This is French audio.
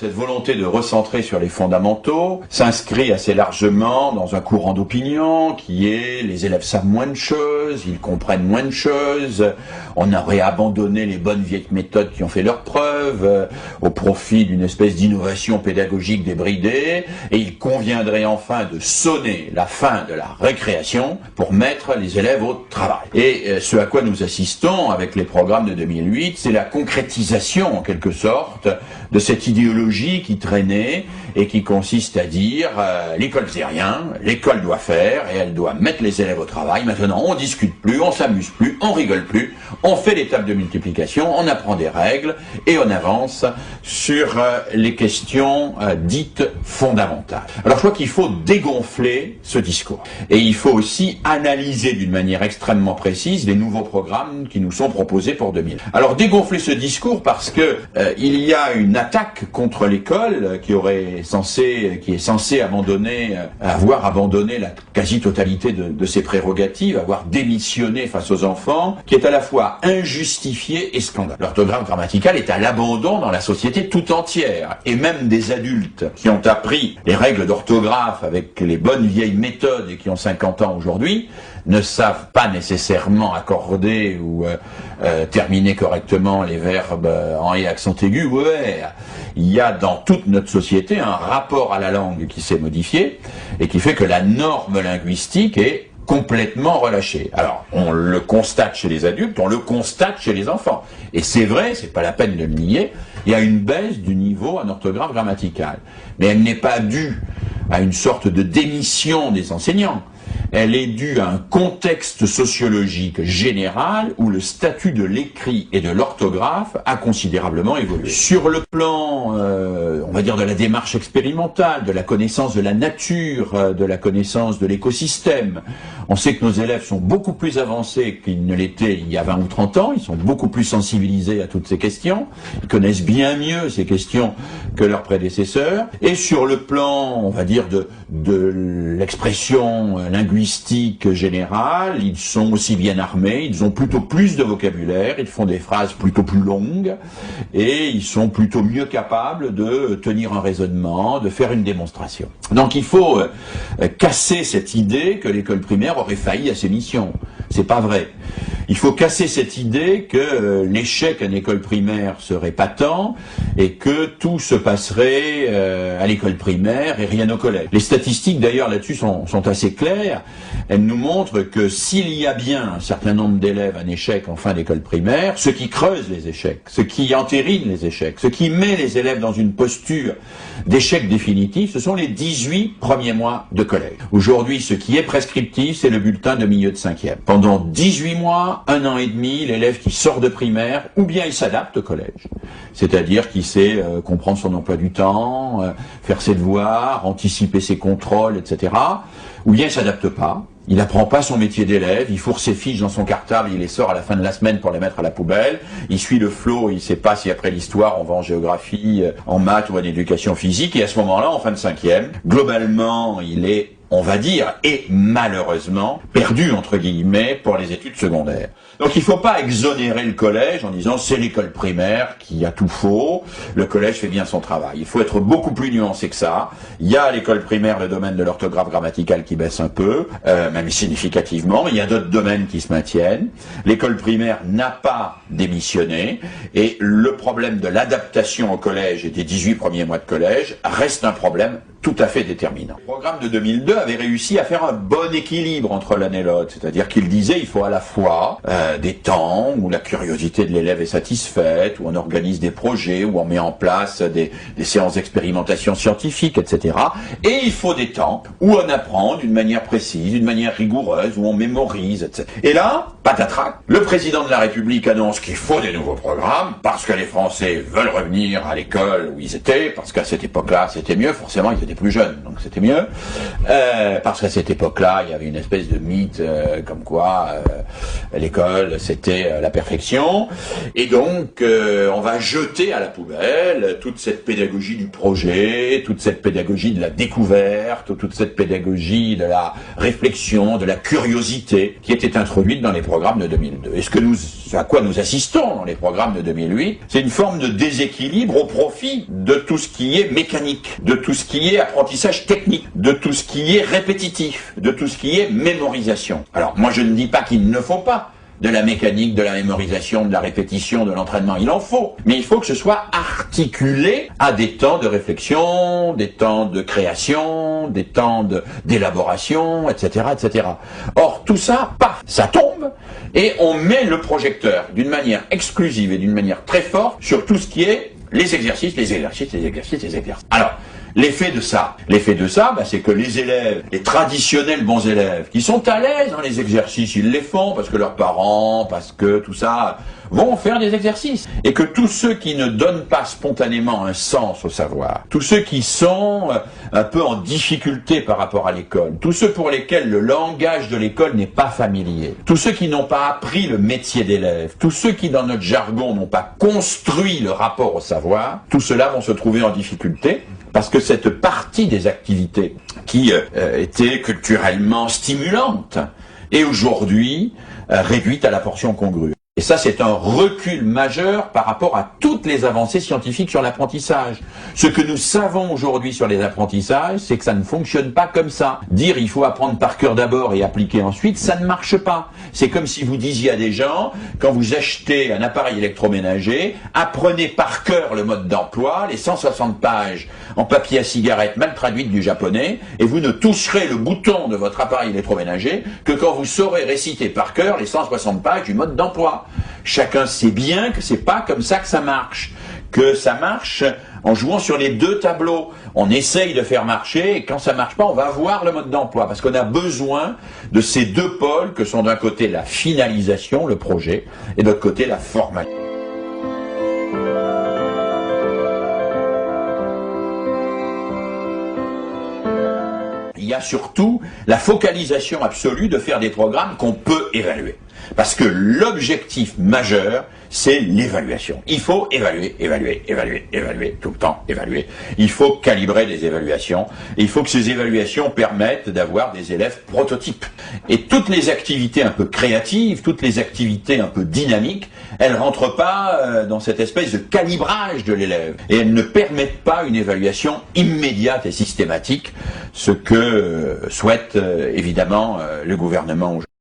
Cette volonté de recentrer sur les fondamentaux s'inscrit assez largement dans un courant d'opinion qui est les élèves savent moins de choses, ils comprennent moins de choses, on aurait abandonné les bonnes vieilles méthodes qui ont fait leurs preuves au profit d'une espèce d'innovation pédagogique débridée, et il conviendrait enfin de sonner la fin de la récréation pour mettre les élèves au travail. Et ce à quoi nous assistons avec les programmes de 2008, c'est la concrétisation en quelque sorte de cette idéologie qui traînait et qui consiste à dire l'école faisait rien, l'école doit faire et elle doit mettre les élèves au travail. Maintenant on discute plus, on s'amuse plus, on rigole plus, on fait les tables de multiplication, on apprend des règles et on avance sur les questions dites fondamentales. Alors je crois qu'il faut dégonfler ce discours et il faut aussi analyser d'une manière extrêmement précise les nouveaux programmes qui nous sont proposés pour 2000. Alors dégonfler ce discours parce que il y a une attaque contre l'école qui est censée avoir abandonné la quasi-totalité de ses prérogatives, avoir démissionné face aux enfants, qui est à la fois injustifiée et scandaleuse. L'orthographe grammaticale est à l'abandon dans la société tout entière, et même des adultes qui ont appris les règles d'orthographe avec les bonnes vieilles méthodes et qui ont 50 ans aujourd'hui, ne savent pas nécessairement accorder ou terminer correctement les verbes en et accent aigu ou er. Il y a dans toute notre société un rapport à la langue qui s'est modifié et qui fait que la norme linguistique est complètement relâchée. Alors, on le constate chez les adultes, on le constate chez les enfants. Et c'est vrai, c'est pas la peine de le nier, il y a une baisse du niveau en orthographe grammaticale. Mais elle n'est pas due à une sorte de démission des enseignants. Elle est due à un contexte sociologique général où le statut de l'écrit et de l'orthographe a considérablement évolué. Sur le plan, on va dire, de la démarche expérimentale, de la connaissance de la nature, de la connaissance de l'écosystème, on sait que nos élèves sont beaucoup plus avancés qu'ils ne l'étaient il y a 20 ou 30 ans, ils sont beaucoup plus sensibilisés à toutes ces questions, ils connaissent bien mieux ces questions que leurs prédécesseurs, et sur le plan, on va dire, de l'expression linguistique générale, ils sont aussi bien armés, ils ont plutôt plus de vocabulaire, ils font des phrases plutôt plus longues, et ils sont plutôt mieux capables de tenir un raisonnement, de faire une démonstration. Donc il faut casser cette idée que l'école primaire aurait failli à ses missions. C'est pas vrai. Il faut casser cette idée que l'échec à l'école primaire serait patent et que tout se passerait à l'école primaire et rien au collège. Les statistiques d'ailleurs là-dessus sont assez claires. Elles nous montrent que s'il y a bien un certain nombre d'élèves en échec en fin d'école primaire, ce qui creuse les échecs, ce qui entérine les échecs, ce qui met les élèves dans une posture d'échec définitif, ce sont les 18 premiers mois de collège. Aujourd'hui, ce qui est prescriptif, c'est le bulletin de milieu de 5e. Pendant 18 mois, 1 an et demi, l'élève qui sort de primaire, ou bien il s'adapte au collège. C'est-à-dire qu'il sait comprendre son emploi du temps, faire ses devoirs, anticiper ses contrôles, etc. Ou bien il s'adapte pas. Il n'apprend pas son métier d'élève, il fourre ses fiches dans son cartable, il les sort à la fin de la semaine pour les mettre à la poubelle, il suit le flot, il ne sait pas si après l'histoire on va en géographie, en maths ou en éducation physique, et à ce moment-là, en fin de 5e, globalement, il est, on va dire, et malheureusement, perdu, entre guillemets, pour les études secondaires. Donc il ne faut pas exonérer le collège en disant c'est l'école primaire qui a tout faux, le collège fait bien son travail. Il faut être beaucoup plus nuancé que ça. Il y a à l'école primaire le domaine de l'orthographe grammaticale qui baisse un peu, même significativement, mais il y a d'autres domaines qui se maintiennent. L'école primaire n'a pas démissionné et le problème de l'adaptation au collège et des 18 premiers mois de collège reste un problème tout à fait déterminant. Le programme de 2002 avait réussi à faire un bon équilibre entre l'un et l'autre, c'est-à-dire qu'il disait il faut à la fois des temps où la curiosité de l'élève est satisfaite, où on organise des projets, où on met en place des séances d'expérimentation scientifique, etc. Et il faut des temps où on apprend d'une manière précise, d'une manière rigoureuse, où on mémorise, etc. Et là, patatrac, le président de la République annonce qu'il faut des nouveaux programmes, parce que les Français veulent revenir à l'école où ils étaient, parce qu'à cette époque-là c'était mieux, forcément ils étaient plus jeunes, donc c'était mieux, parce qu'à cette époque-là il y avait une espèce de mythe comme quoi l'école c'était la perfection, et donc on va jeter à la poubelle toute cette pédagogie du projet, toute cette pédagogie de la découverte, toute cette pédagogie de la réflexion, de la curiosité qui était introduite dans les programmes de 2002. Et ce que nous ce à quoi nous assistons dans les programmes de 2008, c'est une forme de déséquilibre au profit de tout ce qui est mécanique, de tout ce qui est apprentissage technique, de tout ce qui est répétitif, de tout ce qui est mémorisation. Alors moi je ne dis pas qu'il ne faut pas de la mécanique, de la mémorisation, de la répétition, de l'entraînement. Il en faut. Mais il faut que ce soit articulé à des temps de réflexion, des temps de création, des temps d'élaboration, etc., etc. Or, tout ça, paf, ça tombe et on met le projecteur d'une manière exclusive et d'une manière très forte sur tout ce qui est les exercices, les exercices, les exercices, les exercices. Alors, l'effet de ça, c'est que les élèves, les traditionnels bons élèves, qui sont à l'aise dans les exercices, ils les font parce que leurs parents, parce que tout ça, vont faire des exercices. Et que tous ceux qui ne donnent pas spontanément un sens au savoir, tous ceux qui sont un peu en difficulté par rapport à l'école, tous ceux pour lesquels le langage de l'école n'est pas familier, tous ceux qui n'ont pas appris le métier d'élève, tous ceux qui dans notre jargon n'ont pas construit le rapport au savoir, tous ceux-là vont se trouver en difficulté. Parce que cette partie des activités qui était culturellement stimulante est aujourd'hui réduite à la portion congrue. Et ça, c'est un recul majeur par rapport à toutes les avancées scientifiques sur l'apprentissage. Ce que nous savons aujourd'hui sur les apprentissages, c'est que ça ne fonctionne pas comme ça. Dire il faut apprendre par cœur d'abord et appliquer ensuite, ça ne marche pas. C'est comme si vous disiez à des gens, quand vous achetez un appareil électroménager, apprenez par cœur le mode d'emploi, les 160 pages en papier à cigarette mal traduites du japonais, et vous ne toucherez le bouton de votre appareil électroménager que quand vous saurez réciter par cœur les 160 pages du mode d'emploi. Chacun sait bien que c'est pas comme ça que ça marche. Que ça marche en jouant sur les deux tableaux. On essaye de faire marcher et quand ça marche pas, on va voir le mode d'emploi. Parce qu'on a besoin de ces deux pôles que sont d'un côté la finalisation, le projet, et de l'autre côté la formation. Il y a surtout la focalisation absolue de faire des programmes qu'on peut évaluer. Parce que l'objectif majeur, c'est l'évaluation. Il faut évaluer, évaluer, évaluer, évaluer, tout le temps évaluer. Il faut calibrer des évaluations. Et il faut que ces évaluations permettent d'avoir des élèves prototypes. Et toutes les activités un peu créatives, toutes les activités un peu dynamiques, elles rentrent pas dans cette espèce de calibrage de l'élève. Et elles ne permettent pas une évaluation immédiate et systématique, ce que souhaite évidemment le gouvernement aujourd'hui.